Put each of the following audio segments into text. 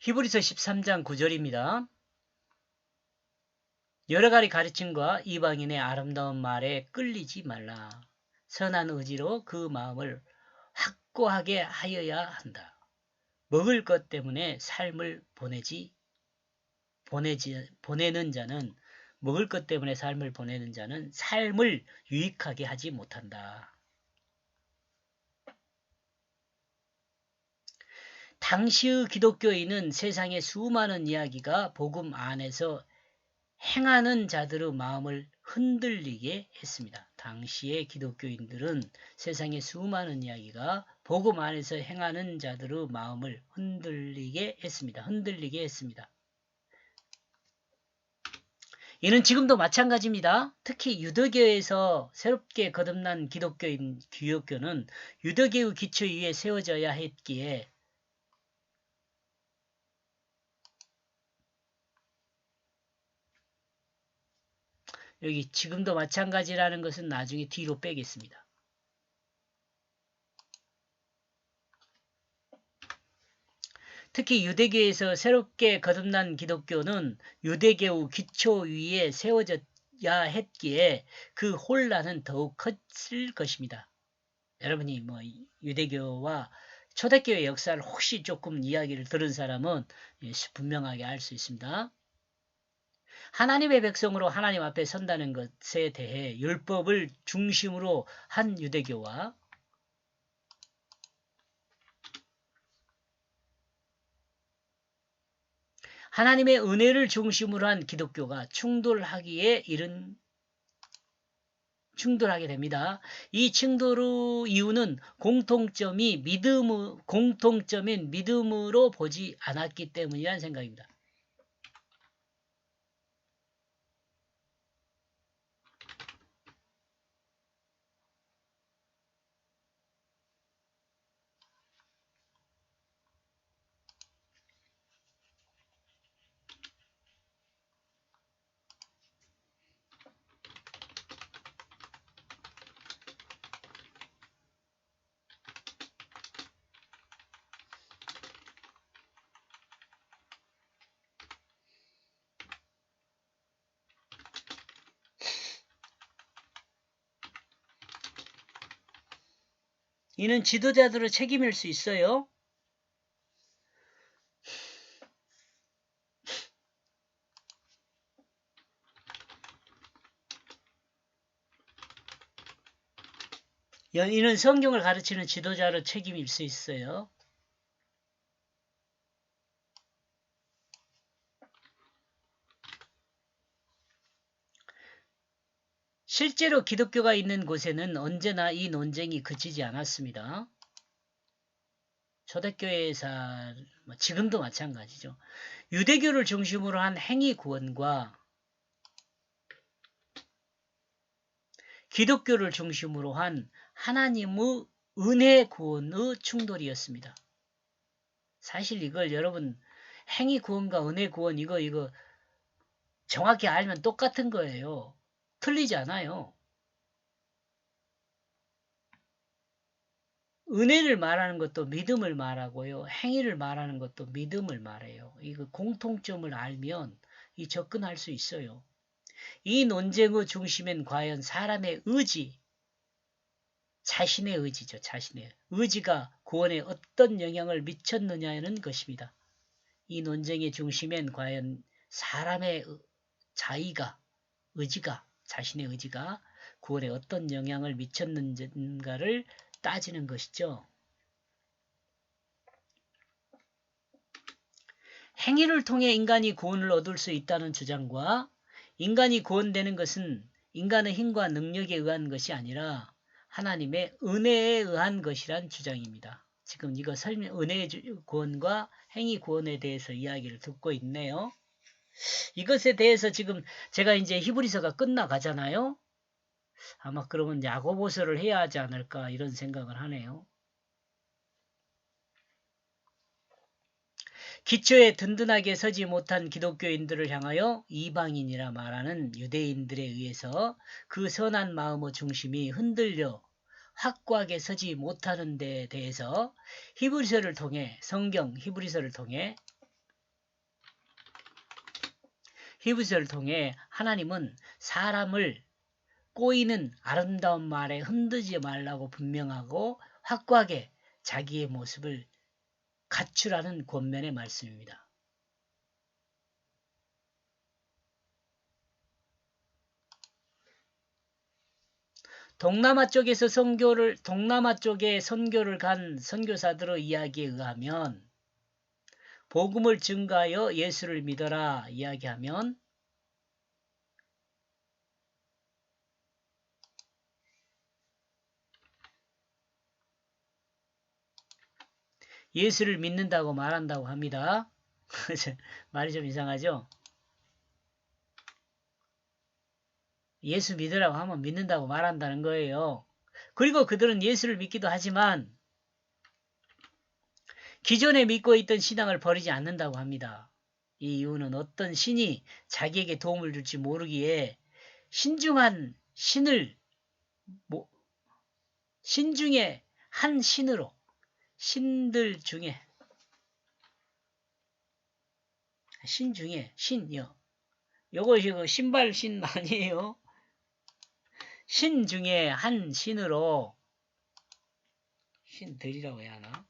히브리서 13장 9절입니다. 여러가지 가르침과 이방인의 아름다운 말에 끌리지 말라. 선한 의지로 그 마음을 확고하게 하여야 한다. 먹을 것 때문에 삶을 보내는 자는 먹을 것 때문에 삶을 보내는 자는 삶을 유익하게 하지 못한다. 당시의 기독교인은 세상의 수많은 이야기가 복음 안에서 행하는 자들의 마음을 흔들리게 했습니다. 당시의 기독교인들은 세상의 수많은 이야기가 복음 안에서 행하는 자들의 마음을 흔들리게 했습니다. 이는 지금도 마찬가지입니다. 특히 유대교에서 새롭게 거듭난 기독교는 유대교의 기초 위에 세워져야 했기에 여기 지금도 마찬가지라는 것은 나중에 뒤로 빼겠습니다. 특히 유대교에서 새롭게 거듭난 기독교는 유대교의 기초 위에 세워져야 했기에 그 혼란은 더욱 컸을 것입니다. 여러분이 유대교와 초대교회 역사를 혹시 조금 이야기를 들은 사람은 분명하게 알 수 있습니다. 하나님의 백성으로 하나님 앞에 선다는 것에 대해 율법을 중심으로 한 유대교와 하나님의 은혜를 중심으로 한 기독교가 충돌하게 됩니다. 이 충돌의 이유는 공통점인 믿음으로 보지 않았기 때문이라는 생각입니다. 이는 지도자들의 책임일 수 있어요. 이는 성경을 가르치는 지도자의 책임일 수 있어요. 실제로 기독교가 있는 곳에는 언제나 이 논쟁이 그치지 않았습니다. 초대교회에서 지금도 마찬가지죠. 유대교를 중심으로 한 행위 구원과 기독교를 중심으로 한 하나님의 은혜 구원의 충돌이었습니다. 사실 이걸 여러분 행위 구원과 은혜 구원 이거 정확히 알면 똑같은 거예요. 틀리지 않아요. 은혜를 말하는 것도 믿음을 말하고요. 행위를 말하는 것도 믿음을 말해요. 이거 공통점을 알면 접근할 수 있어요. 이 논쟁의 중심엔 과연 사람의 의지, 자신의 의지죠. 자신의 의지가 구원에 어떤 영향을 미쳤느냐는 것입니다. 이 논쟁의 중심엔 과연 사람의 자신의 의지가 구원에 어떤 영향을 미쳤는가를 따지는 것이죠. 행위를 통해 인간이 구원을 얻을 수 있다는 주장과 인간이 구원되는 것은 인간의 힘과 능력에 의한 것이 아니라 하나님의 은혜에 의한 것이란 주장입니다. 지금 이거 은혜의 구원과 행위 구원에 대해서 이야기를 듣고 있네요. 이것에 대해서 지금 제가 이제 히브리서가 끝나가잖아요. 아마 그러면 야고보서를 해야 하지 않을까 이런 생각을 하네요. 기초에 든든하게 서지 못한 기독교인들을 향하여 이방인이라 말하는 유대인들에 의해서 그 선한 마음의 중심이 흔들려 확고하게 서지 못하는 데 대해서 히브리서를 통해 히브리서를 통해 하나님은 사람을 꼬이는 아름다운 말에 흔들지 말라고 분명하고 확고하게 자기의 모습을 갖추라는 권면의 말씀입니다. 동남아 쪽에 선교를 간 선교사들의 이야기에 의하면 복음을 증가하여 예수를 믿어라 이야기하면 예수를 믿는다고 말한다고 합니다. 말이 좀 이상하죠? 예수 믿으라고 하면 믿는다고 말한다는 거예요. 그리고 그들은 예수를 믿기도 하지만 기존에 믿고 있던 신앙을 버리지 않는다고 합니다. 이 이유는 어떤 신이 자기에게 도움을 줄지 모르기에 신중한 신을 신 중에 한 신으로 신들 중에 신 중에 신이요. 요것이 그 신발 신 아니에요. 신 중에 한 신으로 신들이라고 해야 하나?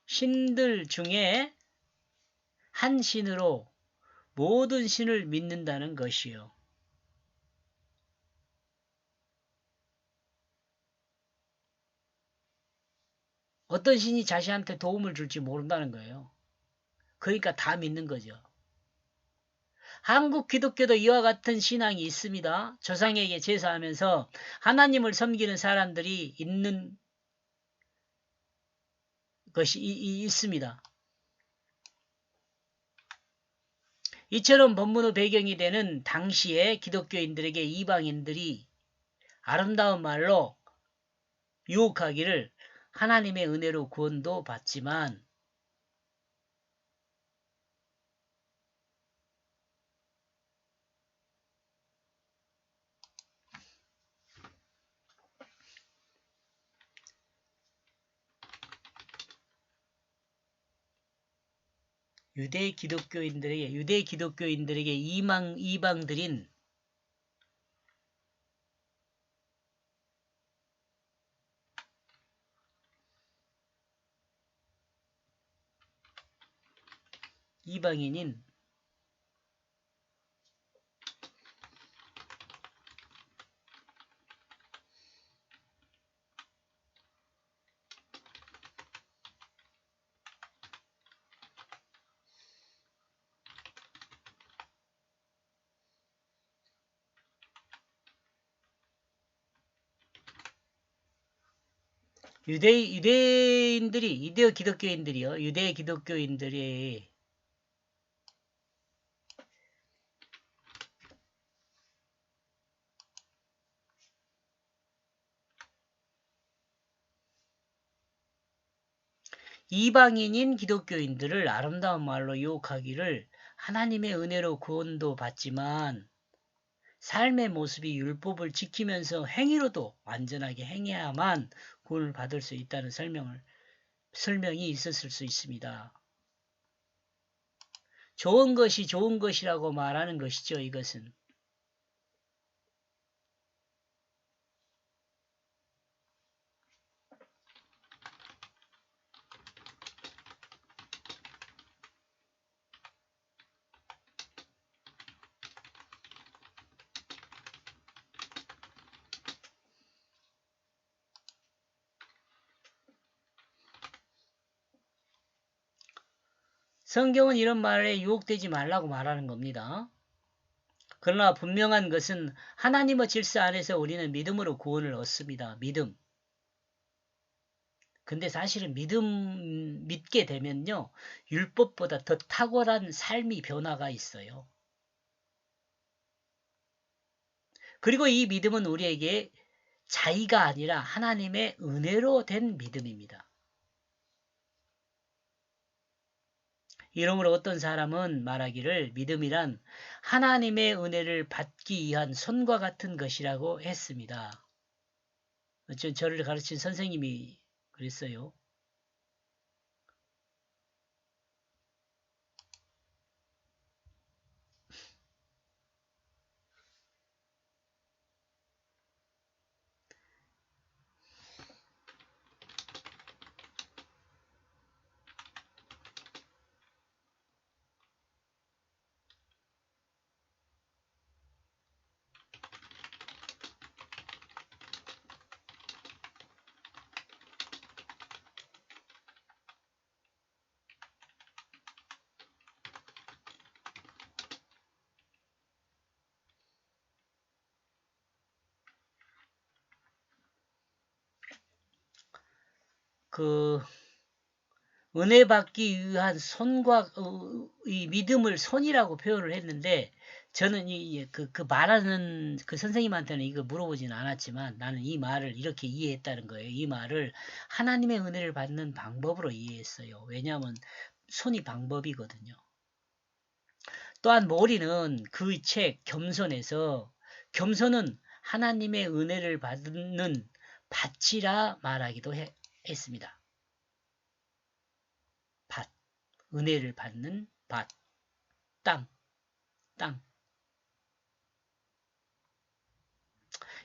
신들 중에 한 신으로 모든 신을 믿는다는 것이요. 어떤 신이 자신한테 도움을 줄지 모른다는 거예요. 그러니까 다 믿는 거죠. 한국 기독교도 이와 같은 신앙이 있습니다. 조상에게 제사하면서 하나님을 섬기는 사람들이 있는 것이 있습니다. 이처럼 본문의 배경이 되는 당시에 기독교인들에게 이방인들이 아름다운 말로 유혹하기를 하나님의 은혜로 구원도 받지만 유대 기독교인들에게 이방들인 이방인인 유대 기독교인들이요. 유대 기독교인들이 이방인인 기독교인들을 아름다운 말로 유혹하기를 하나님의 은혜로 구원도 받지만 삶의 모습이 율법을 지키면서 행위로도 완전하게 행해야만 구원을 받을 수 있다는 설명이 있었을 수 있습니다. 좋은 것이 좋은 것이라고 말하는 것이죠. 이것은. 성경은 이런 말에 유혹되지 말라고 말하는 겁니다. 그러나 분명한 것은 하나님의 질서 안에서 우리는 믿음으로 구원을 얻습니다. 믿음. 근데 사실은 믿게 되면요. 율법보다 더 탁월한 삶의 변화가 있어요. 그리고 이 믿음은 우리에게 자의가 아니라 하나님의 은혜로 된 믿음입니다. 이러므로 어떤 사람은 말하기를 믿음이란 하나님의 은혜를 받기 위한 손과 같은 것이라고 했습니다. 저를 가르친 선생님이 그랬어요. 그 은혜 받기 위한 손과 이 믿음을 손이라고 표현을 했는데 저는 그 말하는 그 선생님한테는 이거 물어보지는 않았지만 나는 이 말을 이렇게 이해했다는 거예요. 이 말을 하나님의 은혜를 받는 방법으로 이해했어요. 왜냐하면 손이 방법이거든요. 또한 머리는 그 책 겸손에서 겸손은 하나님의 은혜를 받는 밭이라 말하기도 했습니다. 밭, 은혜를 받는 밭, 땅, 땅.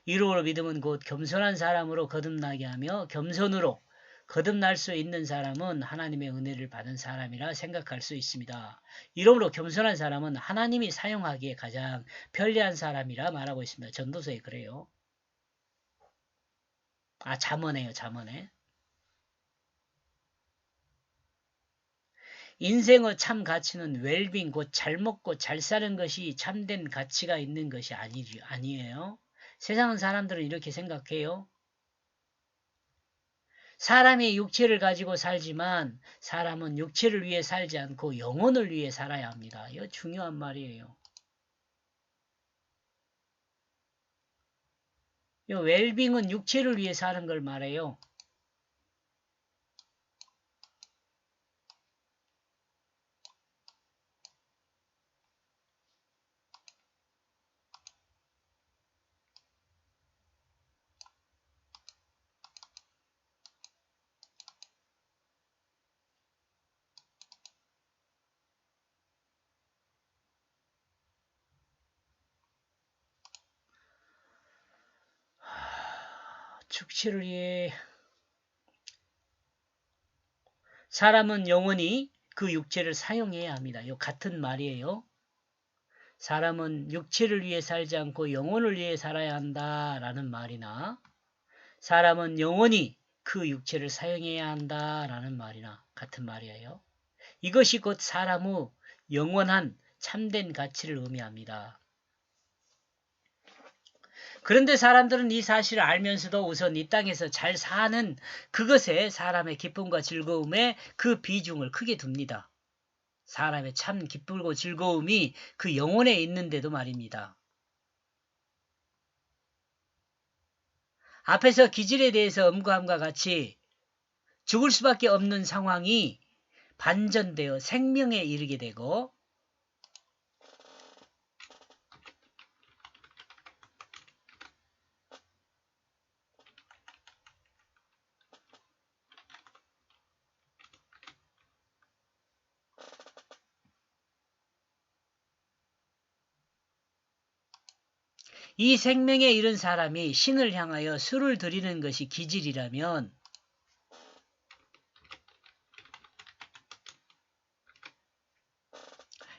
이로로 믿음은 곧 겸손한 사람으로 거듭나게 하며 겸손으로 거듭날 수 있는 사람은 하나님의 은혜를 받은 사람이라 생각할 수 있습니다. 이러므로 겸손한 사람은 하나님이 사용하기에 가장 편리한 사람이라 말하고 있습니다. 전도서에 그래요. 잠언에요. 잠언에. 인생의 참 가치는 웰빙 곧 잘 먹고 잘 사는 것이 참된 가치가 있는 것이 아니에요. 세상 사람들은 이렇게 생각해요. 사람이 육체를 가지고 살지만 사람은 육체를 위해 살지 않고 영혼을 위해 살아야 합니다. 이거 중요한 말이에요. 이 웰빙은 육체를 위해 사는 걸 말해요. 육체를 위해 사람은 영원히 그 육체를 사용해야 합니다. 이 같은 말이에요. 사람은 육체를 위해 살지 않고 영혼을 위해 살아야 한다라는 말이나 사람은 영원히 그 육체를 사용해야 한다라는 말이나 같은 말이에요. 이것이 곧 사람의 영원한 참된 가치를 의미합니다. 그런데 사람들은 이 사실을 알면서도 우선 이 땅에서 잘 사는 그것에 사람의 기쁨과 즐거움에 그 비중을 크게 둡니다. 사람의 참 기쁘고 즐거움이 그 영혼에 있는데도 말입니다. 앞에서 기질에 대해서 언급함과 같이 죽을 수밖에 없는 상황이 반전되어 생명에 이르게 되고 이 생명에 이른 사람이 신을 향하여 술을 드리는 것이 기질이라면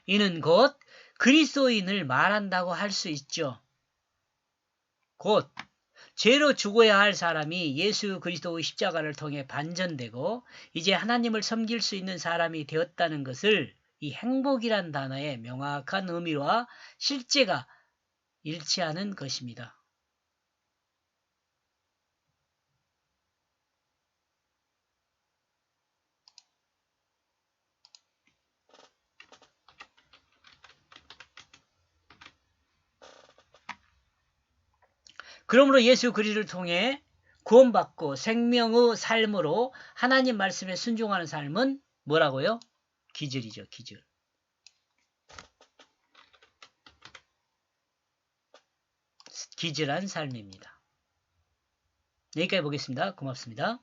이는 곧 그리스도인을 말한다고 할 수 있죠. 곧 죄로 죽어야 할 사람이 예수 그리스도의 십자가를 통해 반전되고 이제 하나님을 섬길 수 있는 사람이 되었다는 것을 이 행복이란 단어의 명확한 의미와 실제가 일치하는 것입니다. 그러므로 예수 그리스도를 통해 구원받고 생명의 삶으로 하나님 말씀에 순종하는 삶은 뭐라고요? 기절이죠. 기절. 기절한 삶입니다. 여기까지 보겠습니다. 고맙습니다.